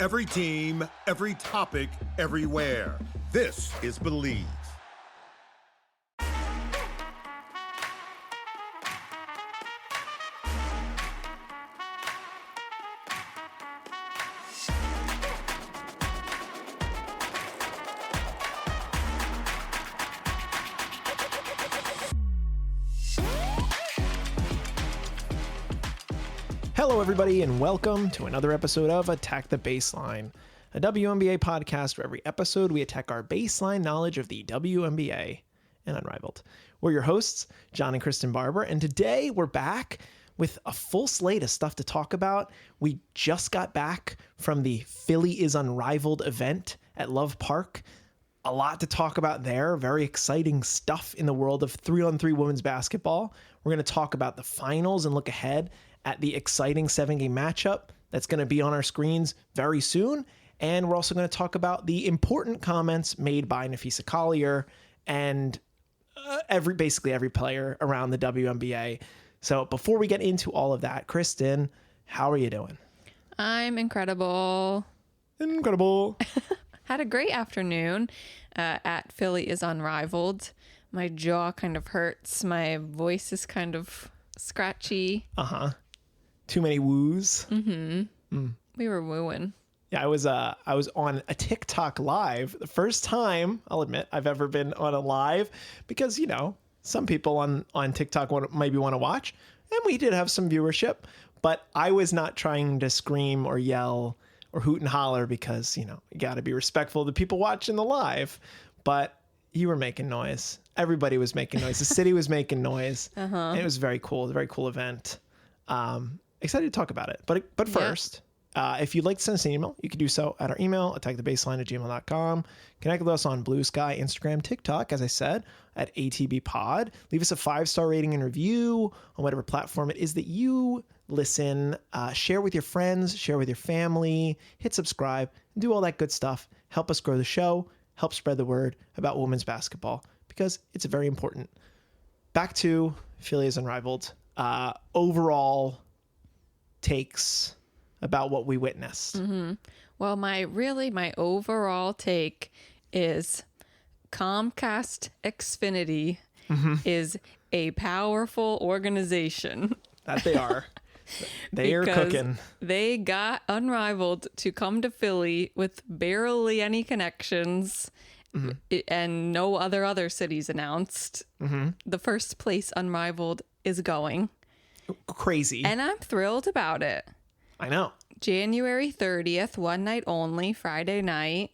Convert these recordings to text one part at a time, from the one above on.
Every team, every topic, everywhere. This is Believe. Hello, everybody, and welcome to another episode of Attack the Baseline, a WNBA podcast where every episode we attack our baseline knowledge of the WNBA and Unrivaled. We're your hosts, John and Kristen Barber, and today we're back with a full slate of stuff to talk about. We just got back from the Philly is Unrivaled event at Love Park. A lot to talk about there. Very exciting stuff in the world of 3-on-3 women's basketball. We're going to talk about the finals and look ahead at the exciting 7-game matchup that's going to be on our screens very soon. And we're also going to talk about the important comments made by Napheesa Collier and basically every player around the WNBA. So before we get into all of that, Kristen, how are you doing? I'm incredible. Incredible. Had a great afternoon at Philly is Unrivaled. My jaw kind of hurts. My voice is kind of scratchy. Too many woos. We were wooing. Yeah, I was on a TikTok live. The first time, I'll admit, I've ever been on a live because, you know, some people on TikTok maybe want to watch. And we did have some viewership, but I was not trying to scream or yell or hoot and holler because, you know, you got to be respectful of the people watching the live. But you were making noise. Everybody was making noise. The city was making noise. And it was very cool. It was a very cool event. Excited to talk about it. But first, if you'd like to send us an email, you can do so at our email, attackthebaseline@gmail.com. Connect with us on Bluesky, Instagram, TikTok, as I said, at ATBPod. Leave us a 5-star rating and review on whatever platform it is that you listen. Share with your friends, share with your family, hit subscribe, and do all that good stuff. Help us grow the show, help spread the word about women's basketball because it's very important. Back to Philly is Unrivaled. Overall takes about what we witnessed. Well, my overall take is Comcast Xfinity is a powerful organization. That they are. They are cooking. They got Unrivaled to come to Philly with barely any connections and no other cities announced. The first place Unrivaled is going. Crazy. And I'm thrilled about it. I know. January 30th, one night only, Friday night.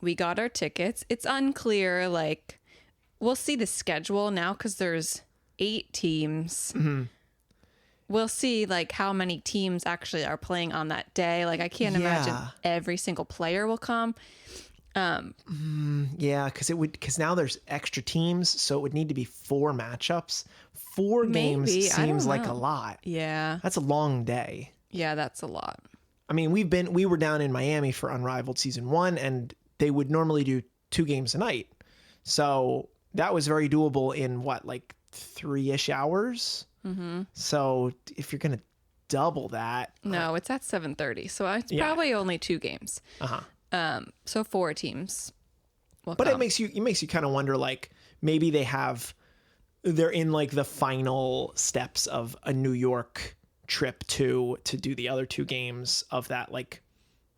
We got our tickets. It's unclear, like, we'll see the schedule now because there's 8 teams. We'll see, like, how many teams actually are playing on that day. Like, I can't imagine every single player will come. Yeah, because now there's extra teams, so it would need to be 4 matchups. 4 games seems like a lot. Yeah. That's a long day. Yeah, that's a lot. I mean, we were down in Miami for Unrivaled season 1, and they would normally do 2 games a night. So that was very doable in like 3-ish hours. So if you're going to double that. No, it's at 7:30. So it's probably only 2 games. So 4 teams will But come. it makes you kind of wonder, like, maybe they're in like the final steps of a New York trip to do the other 2 games of that like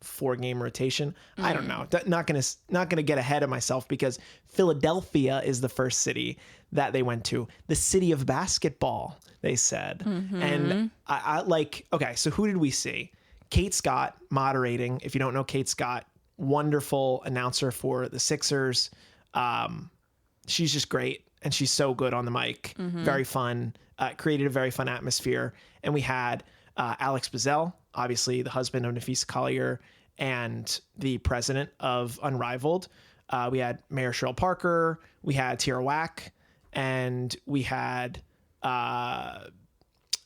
4-game rotation. I don't know. Not gonna get ahead of myself because Philadelphia is the first city that they went to. The city of basketball, they said. And I like, okay, so who did we see? Kate Scott moderating. If you don't know Kate Scott, wonderful announcer for the Sixers. She's just great. And she's so good on the mic. Very fun. Created a very fun atmosphere. And we had Alex Bazell, obviously the husband of Napheesa Collier and the president of Unrivaled. We had Mayor Cheryl Parker. We had Tierra Whack. And we had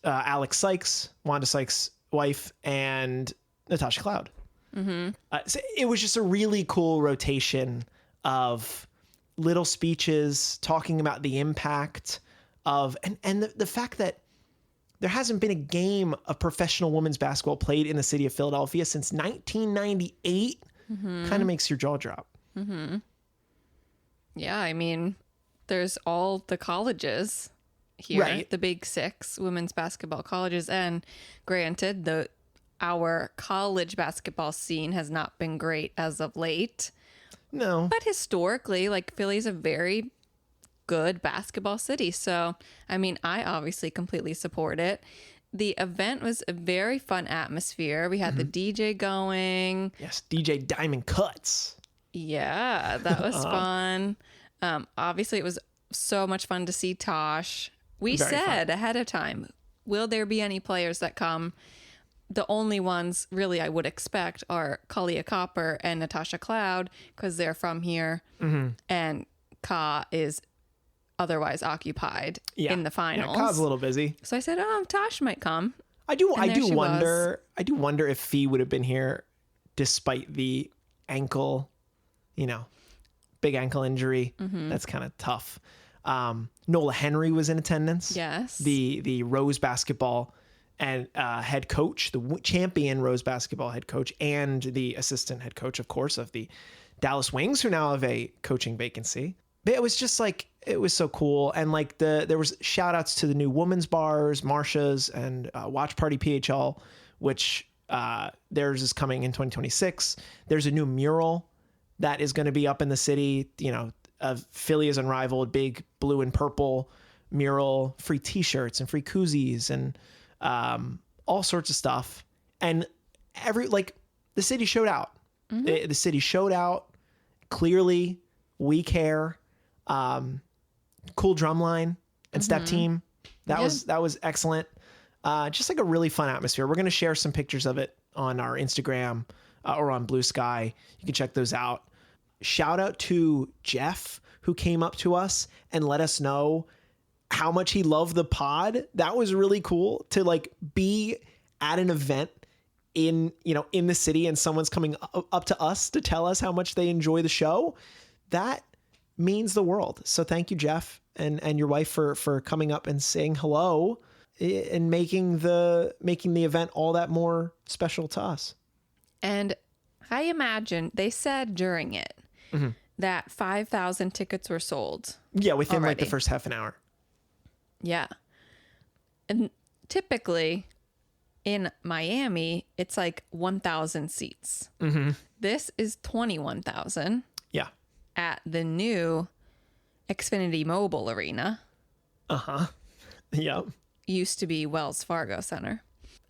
Alex Sykes, Wanda Sykes' wife, and Natasha Cloud. So it was just a really cool rotation of little speeches talking about the impact of, and the fact that there hasn't been a game of professional women's basketball played in the city of Philadelphia since 1998. Kind of makes your jaw drop. Yeah, I mean, there's all the colleges here, Right. the big 6 women's basketball colleges. And granted, our college basketball scene has not been great as of late. No. But historically, like, Philly's a very good basketball city. So, I mean, I obviously completely support it. The event was a very fun atmosphere. We had the DJ going. Yes, DJ Diamond Cuts. Yeah, that was fun. Obviously, it was so much fun to see Tosh. We Very said ahead of time, will there be any players that come? The only ones really I would expect are Collier Copper and Natasha Cloud because they're from here. And Ka is otherwise occupied in the finals. Yeah, Ka's a little busy. So I said, Tosh might come. I do And there she wonder if Fee would have been here despite the ankle, big ankle injury. That's kind of tough. Nola Henry was in attendance. Yes. The Rose basketball and head coach, the champion Rose basketball head coach, and the assistant head coach, of course, of the Dallas Wings, who now have a coaching vacancy. But it was just like, it was so cool. And like there was shout outs to the new women's bars, Marsha's and Watch Party PHL, which theirs is coming in 2026. There's a new mural that is going to be up in the city, of Philly is Unrivaled, big blue and purple mural, free t-shirts and free koozies and all sorts of stuff. And the city showed out. The city showed out. Clearly, we care. Cool drum line and step team. That was excellent. Just like a really fun atmosphere. We're going to share some pictures of it on our Instagram or on Bluesky. You can check those out. Shout out to Jeff, who came up to us and let us know how much he loved the pod. That was really cool to like be at an event in the city and someone's coming up to us to tell us how much they enjoy the show. That means the world. So thank you, Jeff, and your wife for coming up and saying hello and making the event all that more special to us. And I imagine they said during it that 5,000 tickets were sold. Yeah, within already. like the first half an hour. Yeah. And typically in Miami, it's like 1,000 seats. This is 21,000 Yeah. at the new Xfinity Mobile Arena. Yep. Used to be Wells Fargo Center.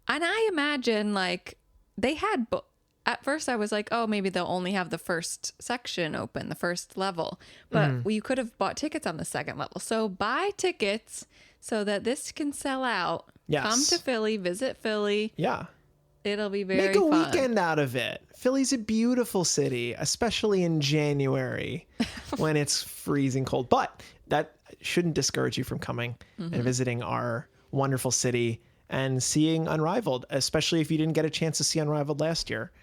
And I imagine like they had at first I was like, oh, maybe they'll only have the first section open, the first level. But you could have bought tickets on the second level. So buy tickets so that this can sell out. Yes. Come to Philly, visit Philly. Yeah. It'll be very Make a fun. weekend out of it. Philly's a beautiful city, especially in January when it's freezing cold. But that shouldn't discourage you from coming and visiting our wonderful city and seeing Unrivaled, especially if you didn't get a chance to see Unrivaled last year.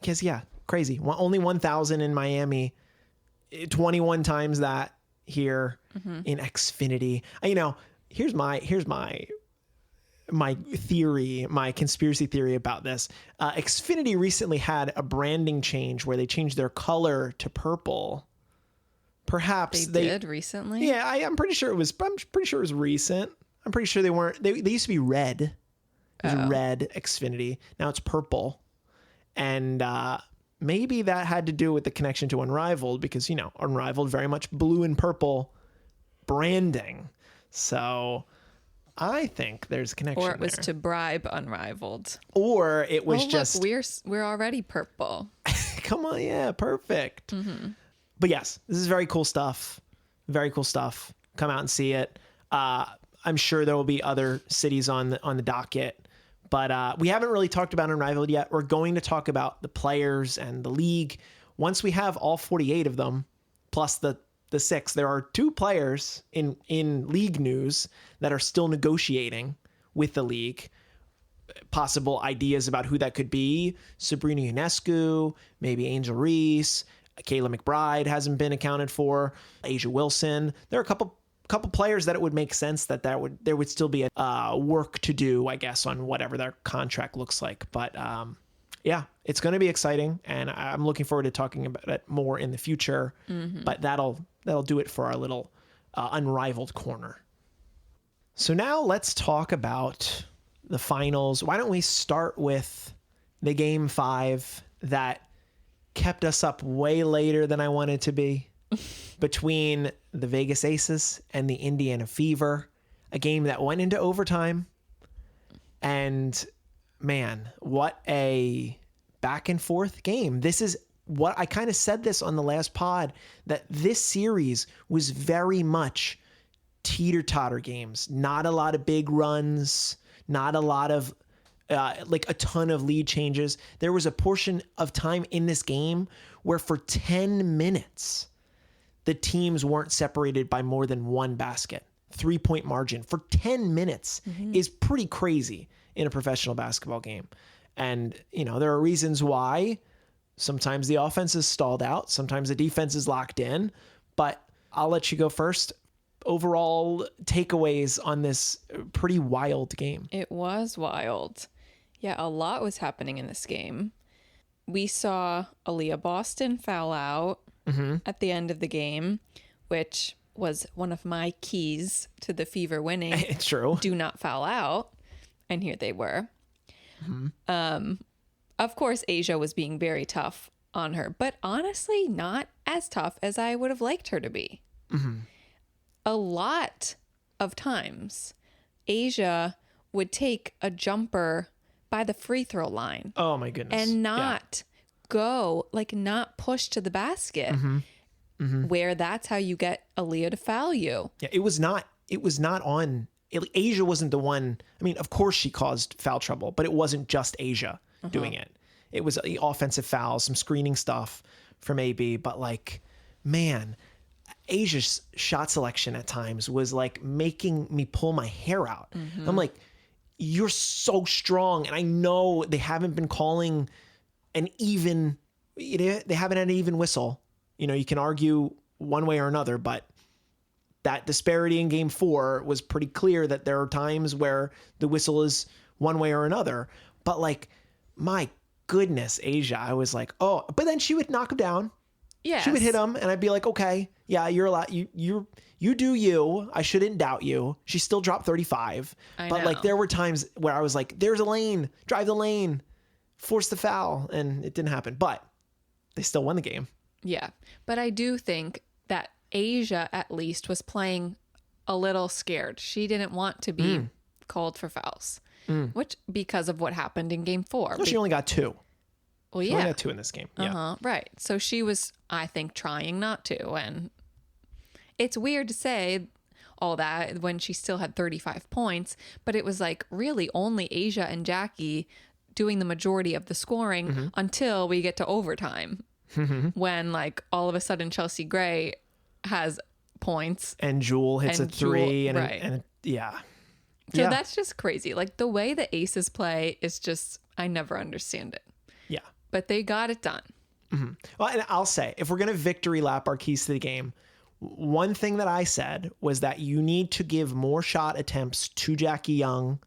Because crazy. Only 1,000 in Miami, 21 times that here in Xfinity. Here's my theory, my conspiracy theory about this. Xfinity recently had a branding change where they changed their color to purple. Perhaps they did recently. Yeah, I'm pretty sure it was recent. I'm pretty sure they weren't. They used to be red. It was red Xfinity. Now it's purple. And maybe that had to do with the connection to Unrivaled because, Unrivaled very much blue and purple branding. So I think there's a connection Or it was there. to bribe Unrivaled. Or it was just... Look, we're already purple. Come on, yeah, perfect. But yes, this is very cool stuff. Very cool stuff. Come out and see it. I'm sure there will be other cities on the docket. But we haven't really talked about Unrivaled yet. We're going to talk about the players and the league. Once we have all 48 of them, plus the 6, there are 2 players in league news that are still negotiating with the league. Possible ideas about who that could be. Sabrina Ionescu, maybe Angel Reese, Kayla McBride hasn't been accounted for, Asia Wilson. There are a couple couple players that it would make sense that there would still be a work to do, I guess, on whatever their contract looks like. But yeah, it's going to be exciting, and I'm looking forward to talking about it more in the future. But that'll do it for our little Unrivaled corner. So now let's talk about the finals. Why don't we start with the Game 5 that kept us up way later than I wanted to be, between the Vegas Aces and the Indiana Fever, a game that went into overtime. And man, what a back and forth game. This is what I kind of said this on the last pod, that this series was very much teeter-totter games. Not a lot of big runs, not a lot of like a ton of lead changes. There was a portion of time in this game where for 10 minutes, the teams weren't separated by more than one basket. 3-point margin for 10 minutes is pretty crazy in a professional basketball game. And, you know, there are reasons why. Sometimes the offense is stalled out. Sometimes the defense is locked in. But I'll let you go first. Overall takeaways on this pretty wild game. It was wild. Yeah, a lot was happening in this game. We saw Aaliyah Boston foul out at the end of the game, which was one of my keys to the Fever winning. It's true. Do not foul out. And here they were. Of course, Asia was being very tough on her, but honestly, not as tough as I would have liked her to be. A lot of times, Asia would take a jumper by the free throw line. Oh my goodness. And not go, like not push to the basket, where that's how you get Aaliyah to foul you. Yeah, it was not on. Asia wasn't the one. I mean, of course she caused foul trouble, but it wasn't just Asia doing it. It was the offensive fouls, some screening stuff from AB, but like, man, Asia's shot selection at times was like making me pull my hair out. I'm like, you're so strong. And I know they haven't been calling they haven't had an even whistle. You know, you can argue one way or another, but that disparity in game 4 was pretty clear that there are times where the whistle is one way or another. But like, my goodness, Asia, I was like, oh, but then she would knock him down. Yeah, she would hit him, and I'd be like, okay, yeah, you're a lot. You do you. I shouldn't doubt you. She still dropped 35, but like there were times where I was like, there's a lane, drive the lane, force the foul, and it didn't happen. But they still won the game. Yeah, but I do think that Asia at least was playing a little scared. She didn't want to be called for fouls, which because of what happened in game 4. No, she only got 2. Well, she only got 2 in this game. Yeah. Right. So she was, I think, trying not to. And it's weird to say all that when she still had 35 points, but it was like really only Asia and Jackie doing the majority of the scoring until we get to overtime. When like all of a sudden Chelsea Gray has points. And Jewel hits a 3. So that's just crazy. Like the way the Aces play is just, I never understand it. Yeah. But they got it done. Well, and I'll say, if we're going to victory lap our keys to the game, one thing that I said was that you need to give more shot attempts to Jackie Young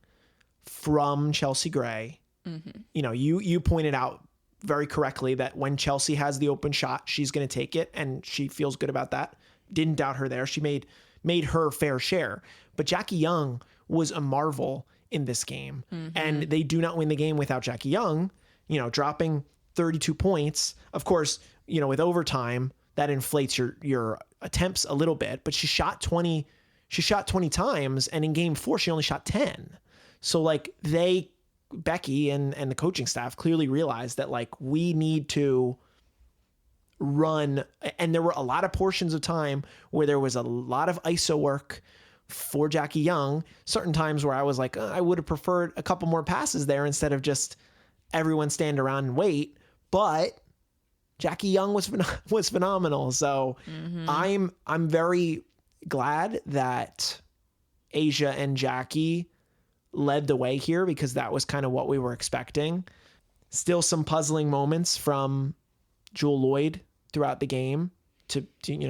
from Chelsea Gray. You know, you pointed out very correctly that when Chelsea has the open shot, she's going to take it, and she feels good about that. Didn't doubt her there. She made her fair share. But Jackie Young was a marvel in this game, and they do not win the game without Jackie Young, you know, dropping 32 points. Of course, you know, with overtime, that inflates your attempts a little bit, but she shot 20 times, and in game 4, she only shot 10. So like Becky and the coaching staff clearly realized that like we need to run, and there were a lot of portions of time where there was a lot of ISO work for Jackie Young. Certain times where I was like, I would have preferred a couple more passes there instead of just everyone stand around and wait. But Jackie Young was phenomenal. So I'm very glad that Asia and Jackie led the way here, because that was kind of what we were expecting. Still some puzzling moments from Jewel Lloyd throughout the game, to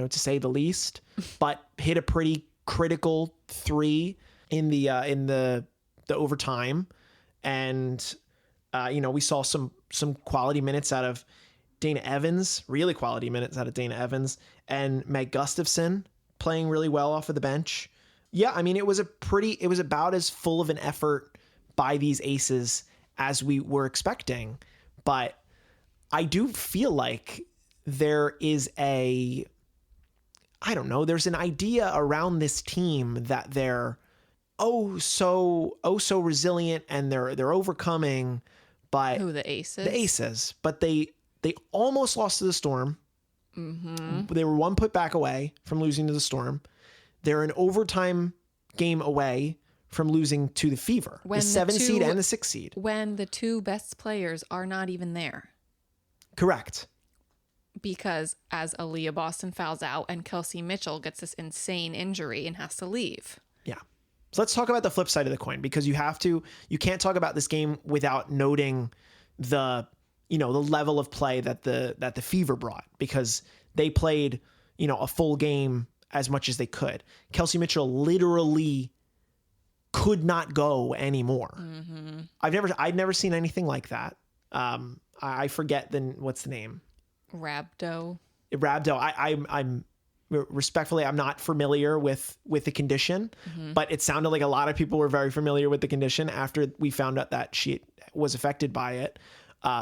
say the least, but hit a pretty critical 3 in the overtime. And, we saw some quality minutes out of Dana Evans, really quality minutes out of Dana Evans, and Meg Gustafson playing really well off of the bench. Yeah, I mean, it was about as full of an effort by these aces as we were expecting. But I do feel like there is there's an idea around this team that they're so resilient and they're overcoming. But who, the Aces? The Aces, but they almost lost to the Storm. Mm-hmm. They were 1 putback away from losing to the Storm. They're an overtime game away from losing to the Fever, the 7 seed and the 6 seed. When the 2 best players are not even there. Correct. Because as Aaliyah Boston fouls out and Kelsey Mitchell gets this insane injury and has to leave. Yeah. So let's talk about the flip side of the coin, because you can't talk about this game without noting the level of play that the Fever brought, because they played, a full game as much as they could. Kelsey Mitchell literally could not go anymore. Mm-hmm. I've never seen anything like that. I forget what's the name? Rhabdo. I'm respectfully, I'm not familiar with the condition, but it sounded like a lot of people were very familiar with the condition after we found out that she was affected by it.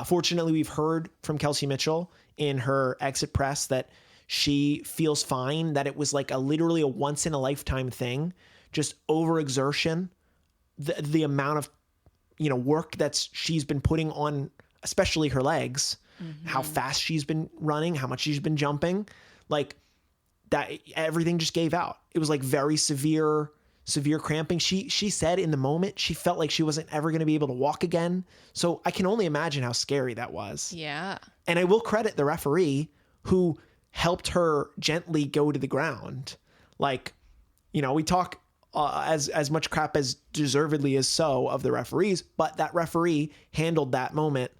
Fortunately, we've heard from Kelsey Mitchell in her exit press that she feels fine, that it was like literally a once in a lifetime thing, just overexertion, the amount of, work that she's been putting on, especially her legs, how fast she's been running, how much she's been jumping, like that, everything just gave out. It was like very severe cramping. She said in the moment she felt like she wasn't ever going to be able to walk again. So I can only imagine how scary that was. Yeah. And I will credit the referee who helped her gently go to the ground. Like, we talk as much crap as deservedly as so of the referees, but that referee handled that moment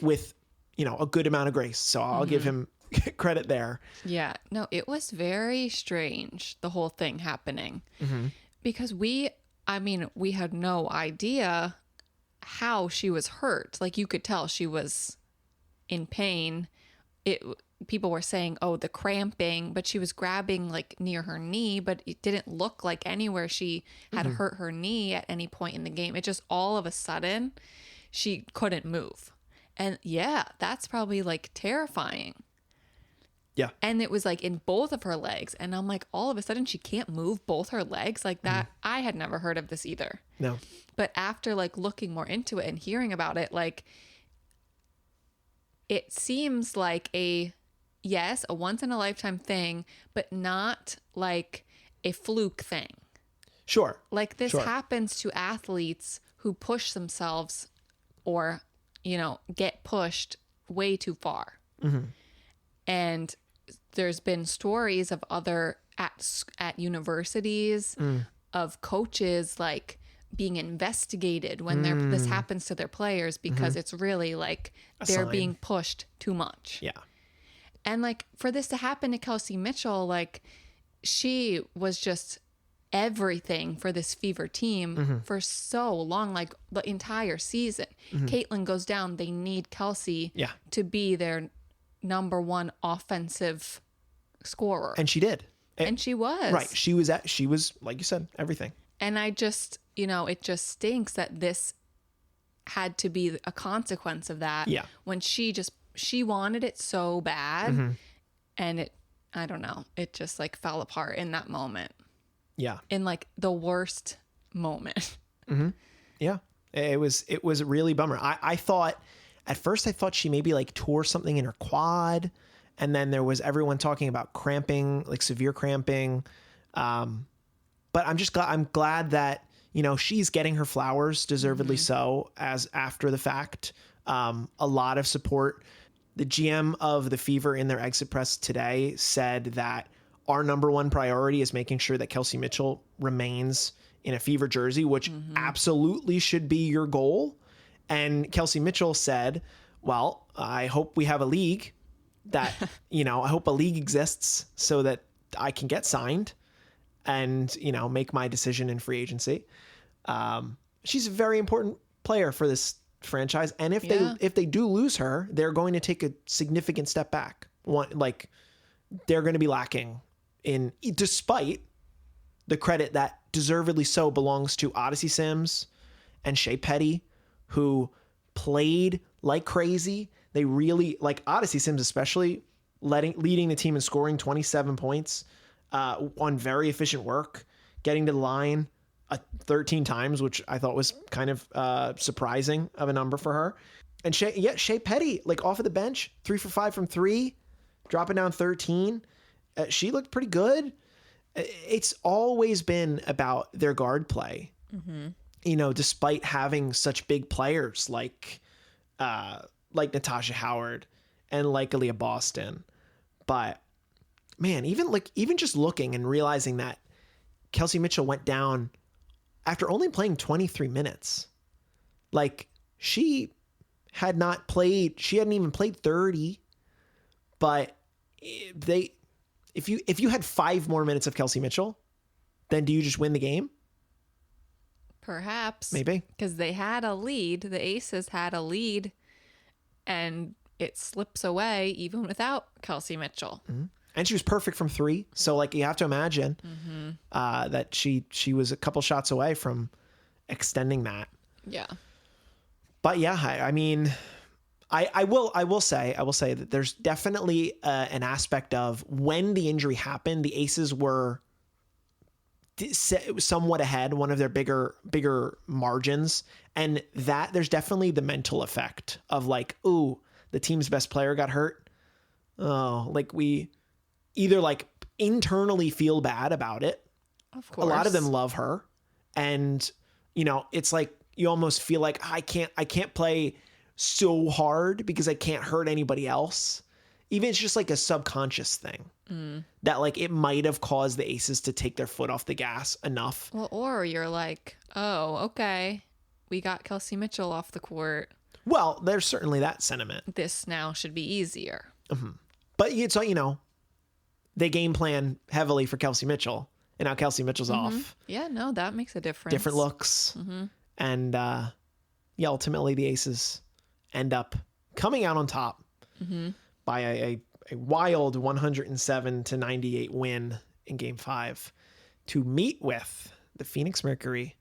with, a good amount of grace. So I'll give him credit there. Yeah. No, it was very strange, the whole thing happening. Because we had no idea how she was hurt. Like, you could tell she was in pain. People were saying, the cramping, but she was grabbing like near her knee, but it didn't look like anywhere she had hurt her knee at any point in the game. It just all of a sudden she couldn't move. And yeah, that's probably like terrifying. Yeah. And it was like in both of her legs. And I'm like, all of a sudden she can't move both her legs like that. I had never heard of this either. No. But after like looking more into it and hearing about it, like it seems like a once in a lifetime thing, but not like a fluke thing. Sure. Like this happens to athletes who push themselves or, get pushed way too far. And there's been stories of other at universities of coaches like being investigated when this happens to their players because it's really like they're being pushed too much. Yeah. And like for this to happen to Kelsey Mitchell, like she was just everything for this Fever team for so long, like the entire season. Caitlin goes down. They need Kelsey to be their number one offensive scorer. And she did. And she was. Right. She was, like you said, everything. And I just, it just stinks that this had to be a consequence of that. Yeah. When she wanted it so bad and I don't know, it just like fell apart in that moment. Yeah. In like the worst moment. Yeah. It was really bummer. At first I thought she maybe like tore something in her quad, and then there was everyone talking about cramping, like severe cramping. But I'm glad that, she's getting her flowers, deservedly so, as after the fact. A lot of support. The GM of the Fever in their exit press today said that our number one priority is making sure that Kelsey Mitchell remains in a Fever jersey, which absolutely should be your goal. And Kelsey Mitchell said, well, I hope we have a league that, I hope a league exists so that I can get signed. and, make my decision in free agency. She's a very important player for this franchise. And if they do lose her, they're going to take a significant step back. They're going to be lacking despite the credit that deservedly so belongs to Odyssey Sims and Shea Petty, who played like crazy. They really, like Odyssey Sims especially, leading the team in scoring 27 points on very efficient work, getting to the line 13 times, which I thought was kind of surprising of a number for her. And Shea Petty, like off of the bench, 3 for 5 from 3, dropping down 13. She looked pretty good. It's always been about their guard play, despite having such big players like Natasha Howard and like Aaliyah Boston. But man, even just looking and realizing that Kelsey Mitchell went down after only playing 23 minutes. Like she hadn't even played 30, but if you had 5 more minutes of Kelsey Mitchell, then do you just win the game? Perhaps. Maybe. Because they had a lead. The Aces had a lead, and it slips away even without Kelsey Mitchell. Mm-hmm. And she was perfect from 3. So, like, you have to imagine that she was a couple shots away from extending that. Yeah. But, yeah, I mean, I will say that there's definitely an aspect of when the injury happened, the Aces were somewhat ahead, one of their bigger margins, and that there's definitely the mental effect of like, ooh, the team's best player got hurt. Oh, like we either like internally feel bad about it. Of course. A lot of them love her, and it's like you almost feel like I can't play so hard because I can't hurt anybody else. Even it's just like a subconscious thing that like it might have caused the Aces to take their foot off the gas enough. Well, or you're like, oh, okay, we got Kelsey Mitchell off the court. Well, there's certainly that sentiment. This now should be easier. Mm-hmm. But it's they game plan heavily for Kelsey Mitchell, and now Kelsey Mitchell's off. Yeah, no, that makes a difference. Different looks. And ultimately the Aces end up coming out on top by a wild 107-98 win in Game 5 to meet with the Phoenix Mercury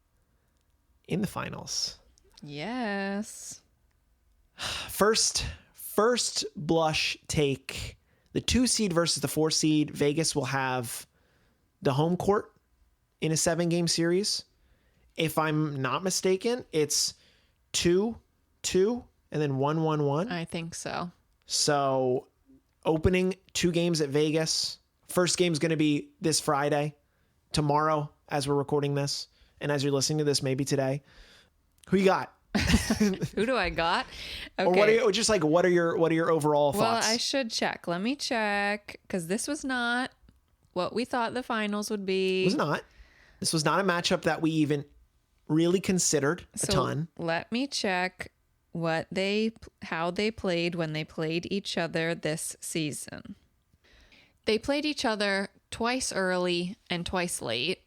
in the finals. Yes. First blush take, the 2 seed versus the 4 seed. Vegas will have the home court in a 7-game series. If I'm not mistaken, it's 2-2 and then 1-1-1. I think so. So opening 2 games at Vegas. First game's going to be this Friday, tomorrow as we're recording this, and as you're listening to this, maybe today. Who you got? Who do I got? Okay. Or what are your overall thoughts? Well, I should check. Let me check, because this was not what we thought the finals would be. It was not. This was not a matchup that we even really considered a ton. Let me check how they played when they played each other this season. They played each other twice early and twice late.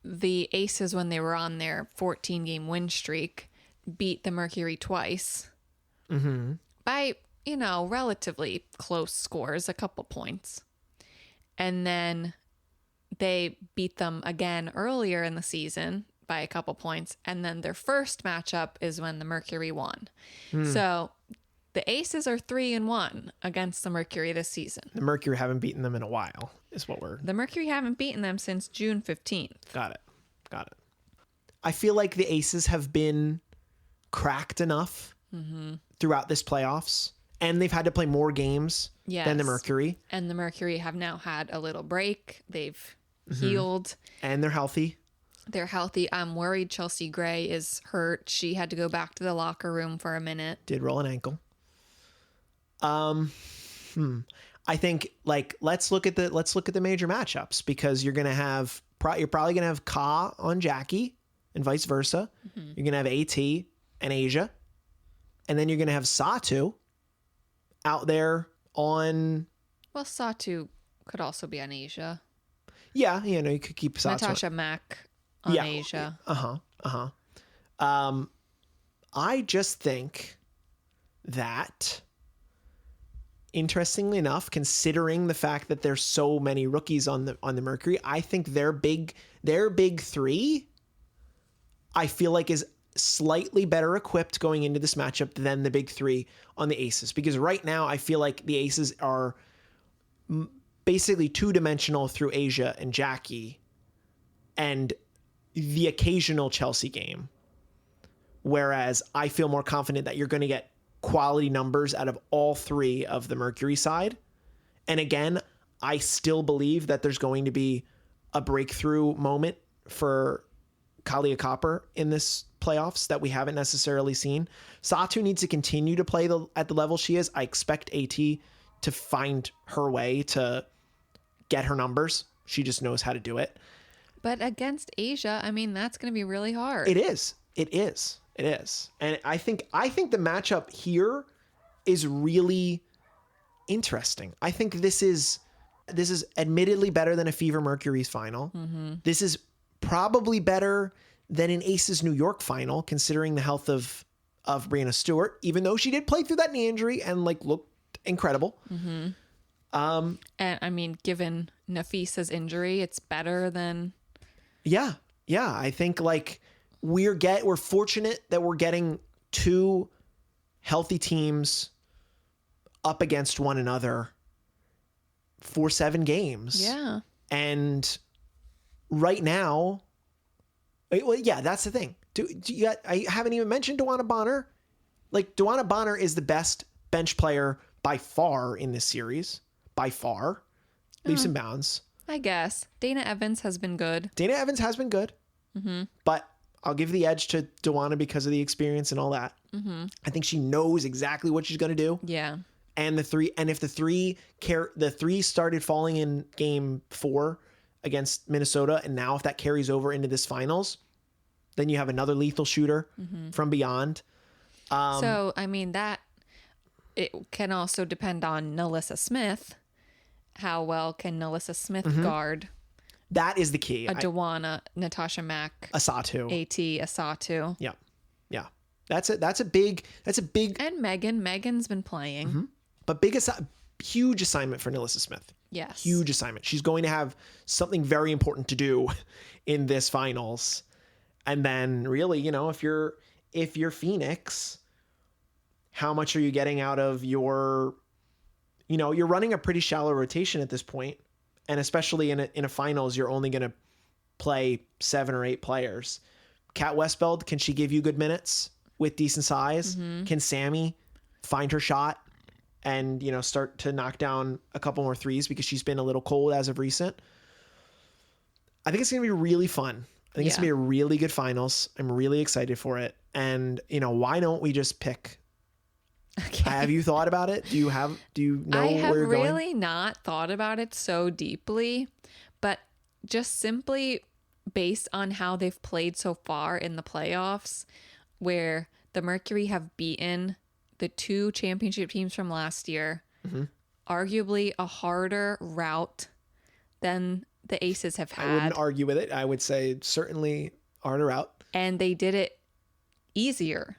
The Aces, when they were on their 14-game win streak, beat the Mercury twice by, relatively close scores, a couple points. And then they beat them again earlier in the season by a couple points. And then their first matchup is when the Mercury won. So the Aces are 3-1 against the Mercury this season. The Mercury haven't beaten them in a while, is what The Mercury haven't beaten them since June 15th. Got it. I feel like the Aces have been cracked enough throughout this playoffs, and they've had to play more games than the Mercury. And the Mercury have now had a little break. They've healed. And they're healthy. They're healthy. I'm worried Chelsea Gray is hurt. She had to go back to the locker room for a minute. Did roll an ankle. I think let's look at the major matchups, because you're probably gonna have Ka on Jackie and vice versa. You're gonna have AT and Asia, and then you're gonna have Satu out there on. Well, Satu could also be on Asia. Yeah, you could keep Sato. Natasha Mack on Asia. I just think that, interestingly enough, considering the fact that there's so many rookies on the Mercury, I think their big three, I feel like, is slightly better equipped going into this matchup than the big three on the Aces. Because right now I feel like the Aces are basically two-dimensional through Asia and Jackie and the occasional Chelsea game. Whereas I feel more confident that you're going to get quality numbers out of all three of the Mercury side. And again, I still believe that there's going to be a breakthrough moment for Collier Copper in this playoffs that we haven't necessarily seen. Satu needs to continue to play at the level she is. I expect AT to find her way to get her numbers. She just knows how to do it. But against Asia, I mean, that's going to be really hard. It is. And I think the matchup here is really interesting. I think this is admittedly better than a Fever Mercury's final. Mm-hmm. This is probably better than an Aces New York final, considering the health of Brianna Stewart, even though she did play through that knee injury and looked incredible. Mm-hmm. And I mean, given Napheesa's injury, it's better than. Yeah. I think we're fortunate that we're getting two healthy teams up against one another for 7 games. Yeah. And right now, well, yeah, that's the thing. I haven't even mentioned Dewana Bonner. Dewana Bonner is the best bench player by far in this series. By far. Leaps and bounds. I guess. Dana Evans has been good. Mm-hmm. But I'll give the edge to Dewana because of the experience and all that. Mm-hmm. I think she knows exactly what she's going to do. Yeah. And if the three started falling in game 4 against Minnesota, and now if that carries over into this finals, then you have another lethal shooter from beyond. So, I mean, that it can also depend on NaLyssa Smith. How well can NaLyssa Smith guard? That is the key. Dewana, Natasha Mack, Asatu, AT, Asatu. Yeah. That's a big. And Megan's been playing, but huge assignment for NaLyssa Smith. Yes, huge assignment. She's going to have something very important to do in this finals, and then really, if you're Phoenix, how much are you getting out of your? You're running a pretty shallow rotation at this point. And especially in a finals, you're only going to play 7 or 8 players. Kat Westbeld, can she give you good minutes with decent size? Mm-hmm. Can Sammy find her shot and, start to knock down a couple more threes because she's been a little cold as of recent? I think it's going to be really fun. I think it's going to be a really good finals. I'm really excited for it. And, why don't we just pick? Okay. Have you thought about it? Do you know where you're going? I have really not thought about it so deeply, but just simply based on how they've played so far in the playoffs, where the Mercury have beaten the 2 championship teams from last year, arguably a harder route than the Aces have had. I wouldn't argue with it. I would say certainly harder route. And they did it easier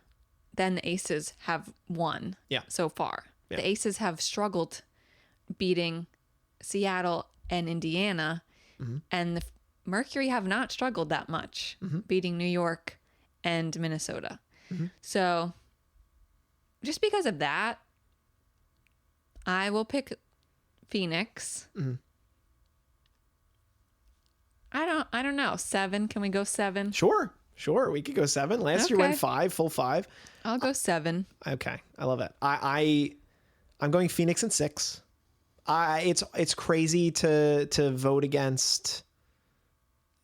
than the Aces have won so far. Yeah. The Aces have struggled beating Seattle and Indiana, and the Mercury have not struggled that much beating New York and Minnesota. So just because of that, I will pick Phoenix. I don't know. 7. Can we go 7? Sure, we could go 7. Last year went 5, full 5. I'll go 7. Okay, I love it. I'm going Phoenix and 6. It's crazy to vote against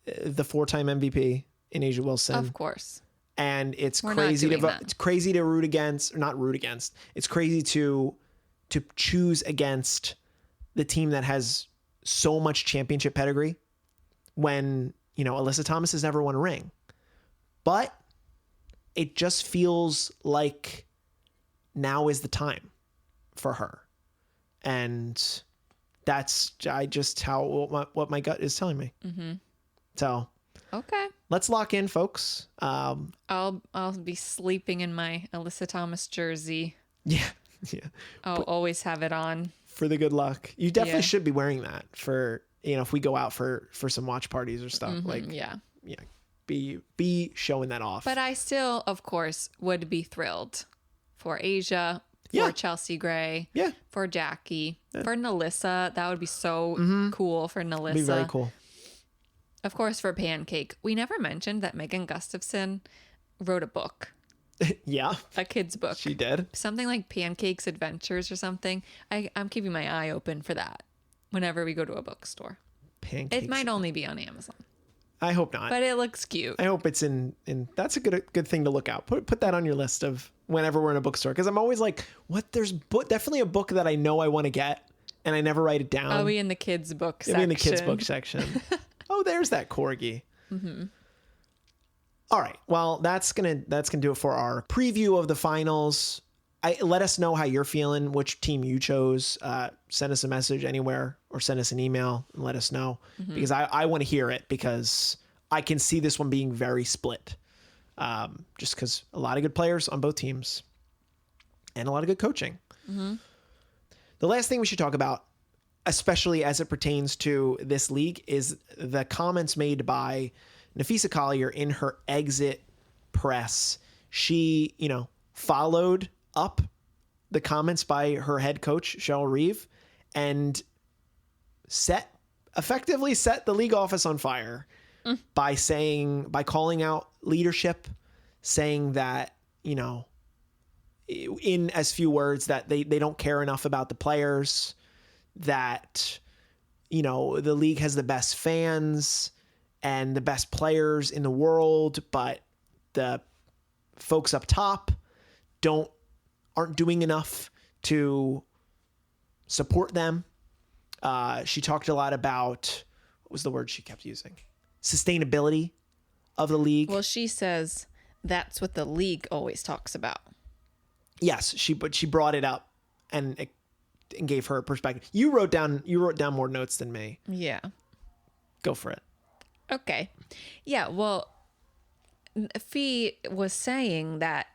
the 4-time MVP in A'ja Wilson. Of course. And it's crazy to vote. It's crazy to root against, or not root against. It's crazy to choose against the team that has so much championship pedigree when, Alyssa Thomas has never won a ring. But it just feels like now is the time for her. And that's just how what my gut is telling me. So Okay. let's lock in, folks. I'll be sleeping in my Alyssa Thomas jersey. Yeah. I'll always have it on. For the good luck. You definitely Yeah. should be wearing that for, if we go out for some watch parties or stuff. Yeah. Be showing that off. But I still, of course, would be thrilled for Asia, for Yeah. Chelsea Gray, Yeah. for Jackie, for Nalissa. That would be so cool for Nalissa. Be very cool. Of course, for Pancake. We never mentioned that Megan Gustafson wrote a book, Yeah, a kid's book. she did. Something like Pancake's Adventures or something. I'm keeping my eye open for that whenever we go to a bookstore. Pancakes. It might only be on Amazon, I hope not. but it looks cute. I hope it's in that's a good thing to look out. Put that on your list of whenever we're in a bookstore, because I'm always like, what? There's definitely a book that I know I want to get, and I never write it down. I'll be in the kids' book It'll section. be in the kids book section. Oh, there's that corgi. All right. Well, that's gonna do it for our preview of the finals. Let us know how you're feeling, which team you chose. Send us a message anywhere or send us an email and let us know, because I want to hear it, because I can see this one being very split. Just because a lot of good players on both teams and a lot of good coaching. The last thing we should talk about, especially as it pertains to this league, is the comments made by Napheesa Collier in her exit press. She, followed up the comments by her head coach, Cheryl Reeve, and effectively set the league office on fire by calling out leadership, saying that, in as few words, that they don't care enough about the players, that, the league has the best fans and the best players in the world, but the folks up top aren't doing enough to support them. She talked a lot about, what was the word she kept using? Sustainability of the league. Well, she says that's what the league always talks about. Yes, she brought it up and gave her a perspective. You wrote down more notes than me. Yeah. Go for it. Okay. Yeah, well, Fee was saying that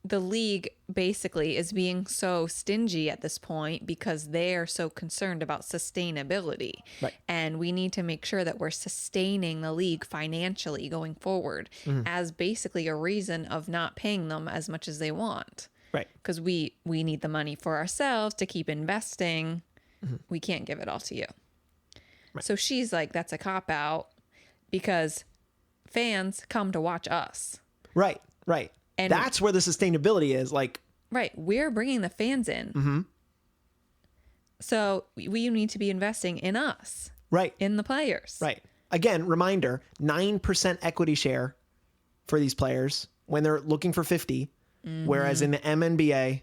the league basically is being so stingy at this point because they're so concerned about sustainability. Right. And we need to make sure that we're sustaining the league financially going forward as basically a reason of not paying them as much as they want. Right. Because we need the money for ourselves to keep investing. We can't give it all to you. Right. So she's like, that's a cop-out because fans come to watch us. Right. And that's where the sustainability is. Like, right. We're bringing the fans in. So we need to be investing in us. Right. In the players. Right. Again, reminder, 9% equity share for these players when they're looking for 50, whereas in the MNBA,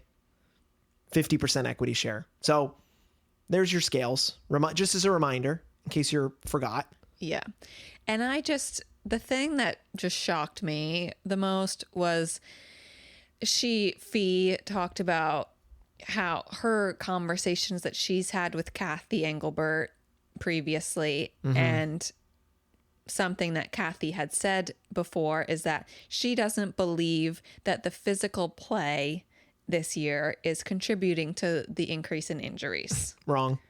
50% equity share. So there's your scales. Just as a reminder, in case you forgot. Yeah. And the thing that just shocked me the most was Fee talked about how her conversations that she's had with Cathy Engelbert previously, and something that Cathy had said before is that she doesn't believe that the physical play this year is contributing to the increase in injuries. Wrong.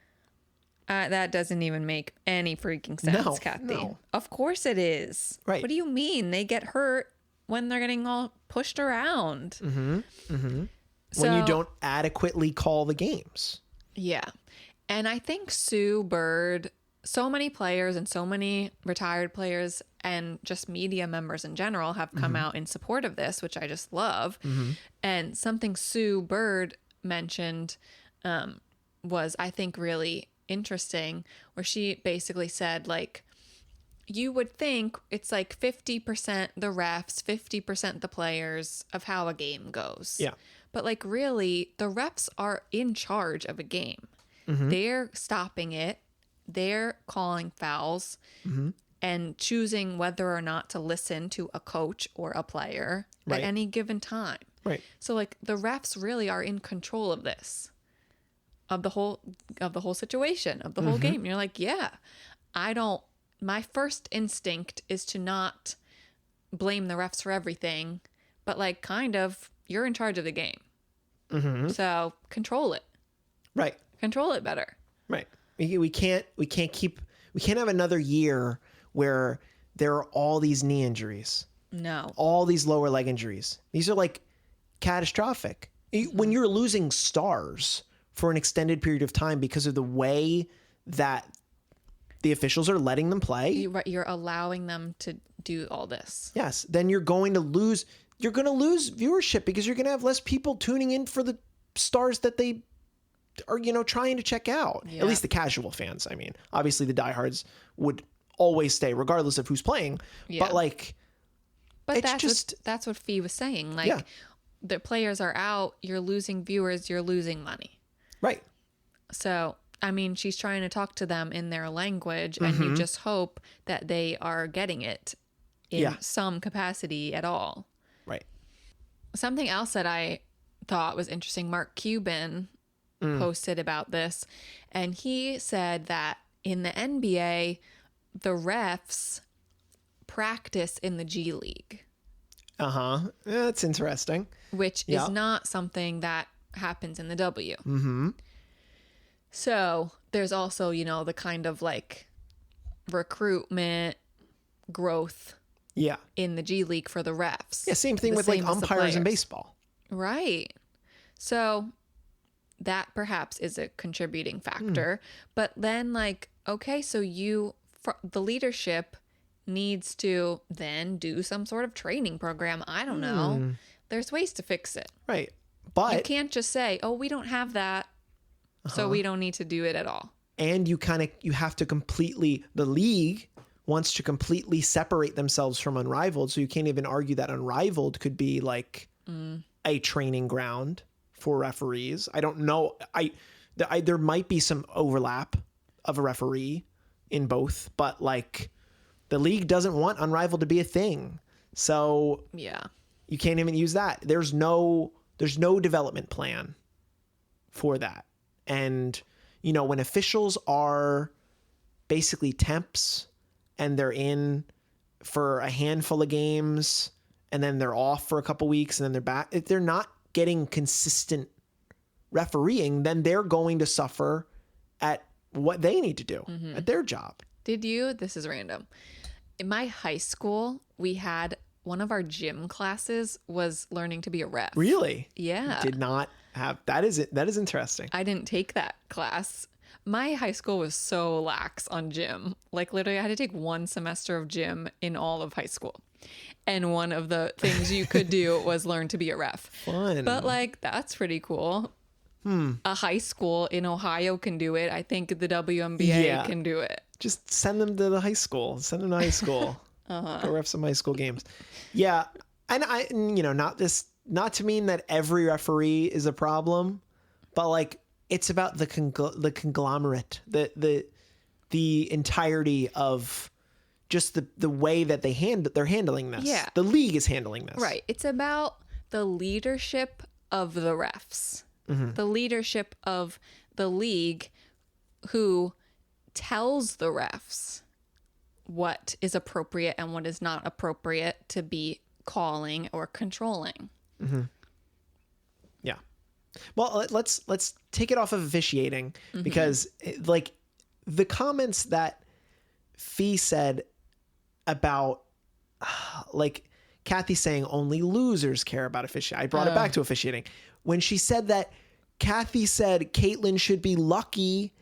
That doesn't even make any freaking sense, No, Cathy. no. Of course it is. Right. What do you mean? They get hurt when they're getting all pushed around. When you don't adequately call the games. Yeah. And I think Sue Bird, so many players and so many retired players and just media members in general have come out in support of this, which I just love. And something Sue Bird mentioned was, I think, really interesting, where she basically said, like, you would think it's like 50% the refs, 50% the players of how a game goes. Yeah. But like, really, the refs are in charge of a game. They're stopping it. They're calling fouls and choosing whether or not to listen to a coach or a player Right. at any given time. Right. So like, the refs really are in control of this. of the whole situation, of the whole game. And you're like, yeah, my first instinct is to not blame the refs for everything, but like kind of you're in charge of the game. So control it. Right. Control it better. Right. We can't have another year where there are all these knee injuries. No. All these lower leg injuries. These are like catastrophic. When you're losing stars for an extended period of time because of the way that the officials are letting them play. You're allowing them to do all this. Yes. Then you're going to lose viewership because you're going to have less people tuning in for the stars that they are, trying to check out. Yeah. At least the casual fans. I mean, obviously the diehards would always stay regardless of who's playing. Yeah. But that's what Fee was saying. Like, the players are out, you're losing viewers, you're losing money. Right. So, I mean, she's trying to talk to them in their language, and you just hope that they are getting it in some capacity at all. Right. Something else that I thought was interesting, Mark Cuban posted about this, and he said that in the NBA, the refs practice in the G League. That's interesting. Which is not something that happens in the W. So there's also, the kind of like recruitment growth in the G League for the refs. Yeah, same thing with like umpires in baseball. Right. So that perhaps is a contributing factor. But then like, okay, so the leadership needs to then do some sort of training program. I don't know. There's ways to fix it. Right. But you can't just say, oh, we don't have that, so we don't need to do it at all. And you have to the league wants to completely separate themselves from Unrivaled. So you can't even argue that Unrivaled could be like a training ground for referees. I don't know. There might be some overlap of a referee in both, but like the league doesn't want Unrivaled to be a thing. So you can't even use that. There's no development plan for that. And, when officials are basically temps and they're in for a handful of games and then they're off for a couple weeks and then they're back, if they're not getting consistent refereeing, then they're going to suffer at what they need to do at their job. This is random. In my high school, we had one of our gym classes was learning to be a ref. Really? Yeah. Did not have that is interesting. I didn't take that class. My high school was so lax on gym. Like literally I had to take one semester of gym in all of high school. And one of the things you could do was learn to be a ref. Fun. But like that's pretty cool. A high school in Ohio can do it. I think the WNBA can do it. Just send them to the high school. Send them to high school. Go ref some high school games. Yeah. And not to mean that every referee is a problem, but like it's about the conglomerate, the entirety of just the way that they're handling this. Yeah. The league is handling this. Right. It's about the leadership of the refs. The leadership of the league who tells the refs what is appropriate and what is not appropriate to be calling or controlling. Yeah. Well, let's take it off of officiating because like the comments that Fee said about like Cathy saying only losers care about officiating. I brought it back to officiating. When she said that Cathy said Caitlyn should be lucky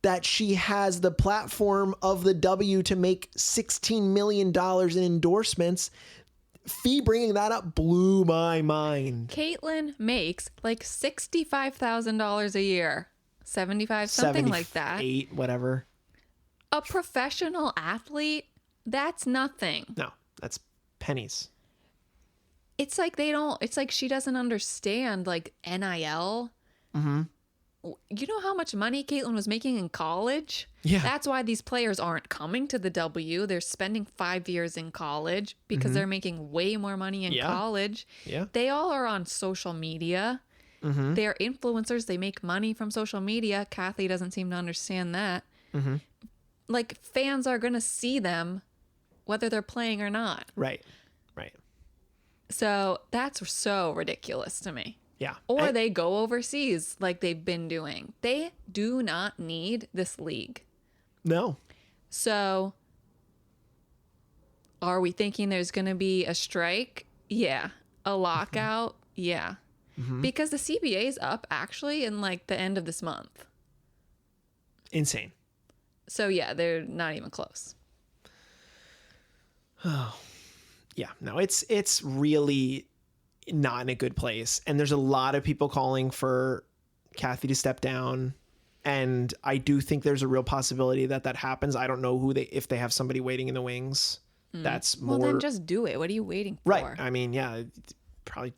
that she has the platform of the W to make $16 million in endorsements. Fee bringing that up blew my mind. Caitlyn makes like $65,000 a year. 75, something like that. 8, whatever. A professional athlete, that's nothing. No, that's pennies. It's like it's like she doesn't understand like NIL. You know how much money Caitlyn was making in college? Yeah. That's why these players aren't coming to the W. They're spending 5 years in college because they're making way more money in college. Yeah. They all are on social media. They're influencers. They make money from social media. Cathy doesn't seem to understand that. Like, fans are going to see them whether they're playing or not. Right. So that's so ridiculous to me. Yeah. Or they go overseas like they've been doing. They do not need this league. No. So are we thinking there's going to be a strike? Yeah. A lockout? Yeah. Because the CBA is up actually in like the end of this month. Insane. So yeah, they're not even close. Yeah, no, it's really not in a good place. And there's a lot of people calling for Cathy to step down. And I do think there's a real possibility that happens. I don't know if they have somebody waiting in the wings. That's more. Well, then just do it. What are you waiting for? Right. I mean, yeah, probably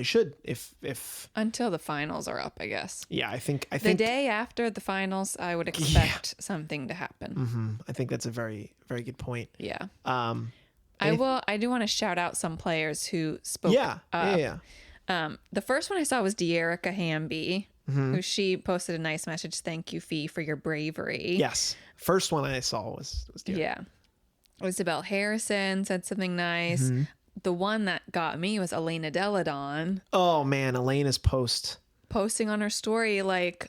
should if until the finals are up, I guess. Yeah, I think the day after the finals, I would expect something to happen. I think that's a very, very good point. Yeah. I do want to shout out some players who spoke up. The first one I saw was De'Erica Hamby, who she posted a nice message. Thank you, Fee, for your bravery. Yes. First one I saw was De'Erica. Yeah. Isabel Harrison said something nice. The one that got me was Elena Deladon. Oh, man. Elena's posting on her story, like,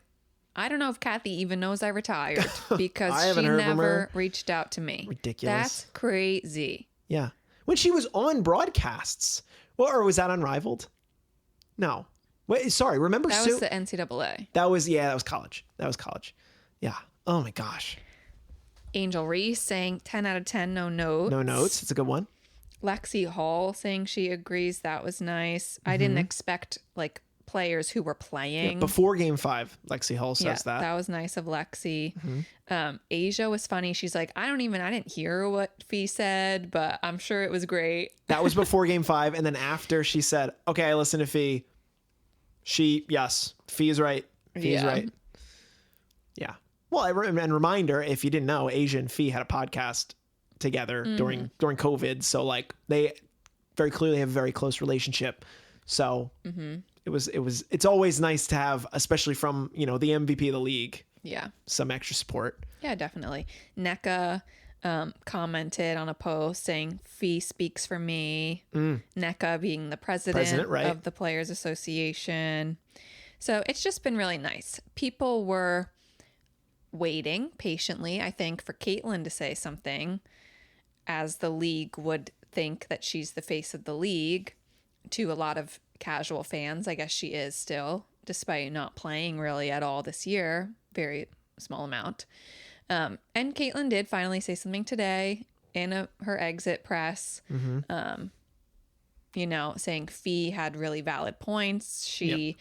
I don't know if Cathy even knows I retired because she heard never reached out to me. Ridiculous. That's crazy. Yeah. When she was on broadcasts. Well, or was that Unrivaled? No. Wait, sorry. Remember that was the NCAA. That was college. Yeah. Oh my gosh. Angel Reese saying 10 out of 10, no notes. No notes. It's a good one. Lexi Hall saying she agrees. That was nice. I didn't expect like players who were playing. Yeah, before game 5, Lexi Hall says that. That was nice of Lexi. Asia was funny. She's like, I didn't hear what Fee said, but I'm sure it was great. That was before game 5. And then after she said, okay, I listened to Fee. Fee is right. Fee is right. Yeah. Well, and reminder, if you didn't know, Asia and Fee had a podcast together during COVID. So like they very clearly have a very close relationship. So it's always nice to have, especially from, the MVP of the league. Yeah. Some extra support. Yeah, definitely. NECA commented on a post saying Fee speaks for me. NECA being the president right. of the Players Association. So it's just been really nice. People were waiting patiently, I think, for Caitlin to say something, as the league would think that she's the face of the league. To a lot of casual fans, I guess she is still, despite not playing really at all this year, very small amount. And Caitlin did finally say something today in her exit press, saying Fee had really valid points. We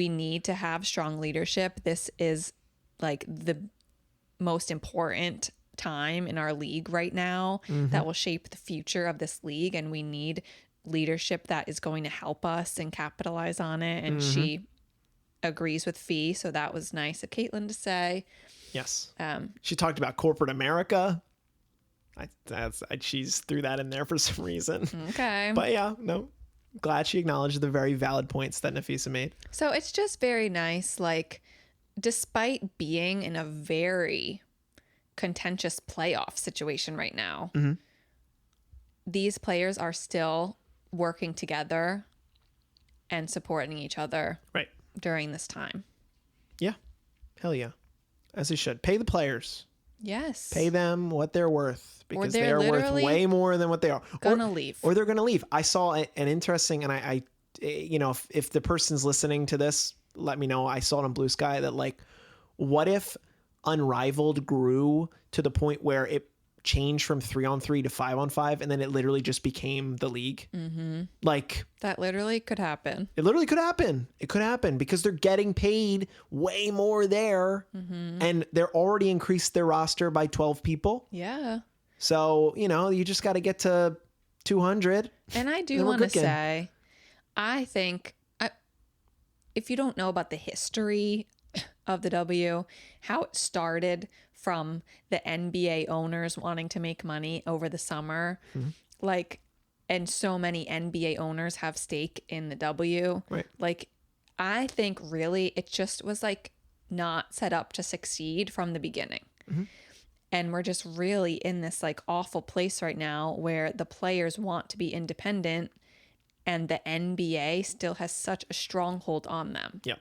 need to have strong leadership. This is like the most important time in our league right now that will shape the future of this league, and we need leadership that is going to help us and capitalize on it. And she agrees with Fee, so that was nice of Caitlin to say. Yes. She talked about corporate America. She's threw that in there for some reason. Okay. But yeah, no, glad she acknowledged the very valid points that Napheesa made. So it's just very nice, like, despite being in a very contentious playoff situation right now, these players are still working together and supporting each other right during this time. Yeah. Hell yeah. As they should. Pay the players. Yes. Pay them what they're worth, because they're they are worth way more than what they are. Leave. Or they're going to leave. I saw an interesting, and I if the person's listening to this, let me know. I saw it on Bluesky that, like, what if Unrivaled grew to the point where it changed from 3-on-3 to 5-on-5, and then it literally just became the league? Like, that literally could happen. It literally could happen. It could happen because they're getting paid way more there, and they're already increased their roster by 12 people. Yeah. So, you just got to get to 200. And I do want to say, I think, if you don't know about the history of the W, how it started from the NBA owners wanting to make money over the summer, like, and so many NBA owners have stake in the W. Right. Like, I think really it just was like not set up to succeed from the beginning. Mm-hmm. And we're just really in this like awful place right now where the players want to be independent and the NBA still has such a stronghold on them. Yep.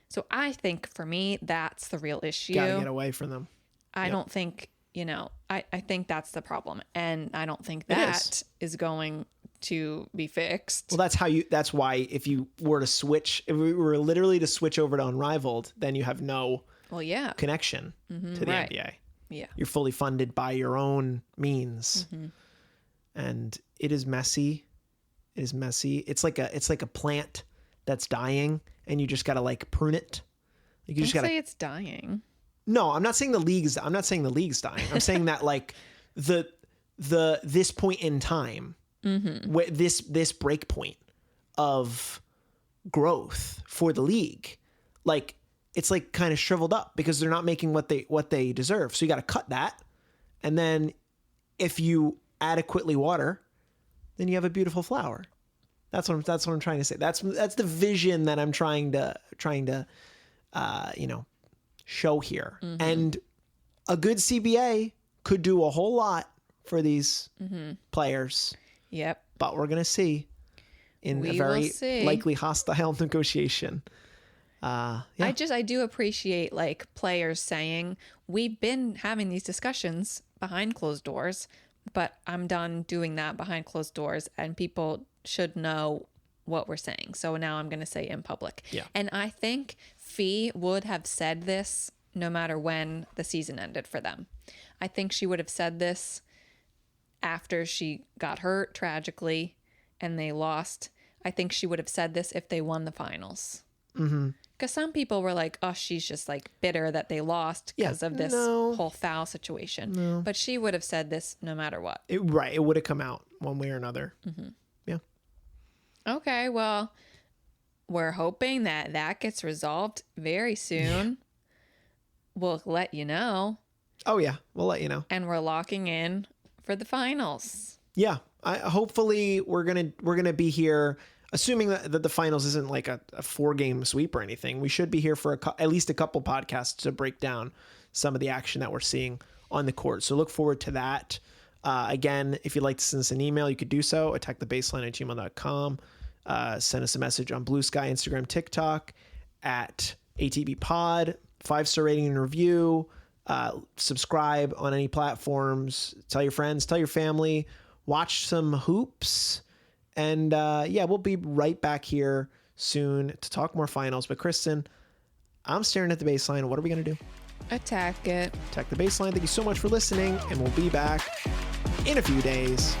So I think for me, that's the real issue. Gotta get away from them. I don't think, I think that's the problem. And I don't think that is going to be fixed. Well, that's why if you were to switch, if we were literally to switch over to Unrivaled, then you have no connection to the NBA. Yeah. You're fully funded by your own means. And it is messy. It is messy. It's like a plant that's dying and you just got to like prune it. Like you Don't just got to say it's dying. No, I'm not saying the league's dying. I'm saying that like this point in time, this break point of growth for the league, like it's like kind of shriveled up because they're not making what they deserve. So you got to cut that. And then if you adequately water, then you have a beautiful flower. That's what I'm trying to say. That's the vision that I'm trying to show here. And a good CBA could do a whole lot for these players. Yep. But we're going to see in a very likely hostile negotiation. I do appreciate like players saying, we've been having these discussions behind closed doors, but I'm done doing that behind closed doors and people should know what we're saying. So now I'm going to say in public. Yeah. And I think Fee would have said this no matter when the season ended for them. I think she would have said this after she got hurt tragically and they lost. I think she would have said this if they won the finals. Because some people were like, oh, she's just like bitter that they lost because of this whole foul situation. No. But she would have said this no matter what. It would have come out one way or another. Yeah. Okay, well, we're hoping that gets resolved very soon. We'll let you know. Oh, yeah. We'll let you know. And we're locking in for the finals. Yeah. Hopefully we're gonna be here, assuming that the finals isn't like a 4-game sweep or anything. We should be here for at least a couple podcasts to break down some of the action that we're seeing on the court. So look forward to that. Again, if you'd like to send us an email, you could do so. attackthebaseline@gmail.com. Send us a message on Bluesky, Instagram, TikTok at ATBPod. 5-star rating and review. Subscribe on any platforms. Tell your friends, tell your family. Watch some hoops. And we'll be right back here soon to talk more finals. But Kristen, I'm staring at the baseline. What are we going to do? Attack it. Attack the baseline. Thank you so much for listening. And we'll be back in a few days.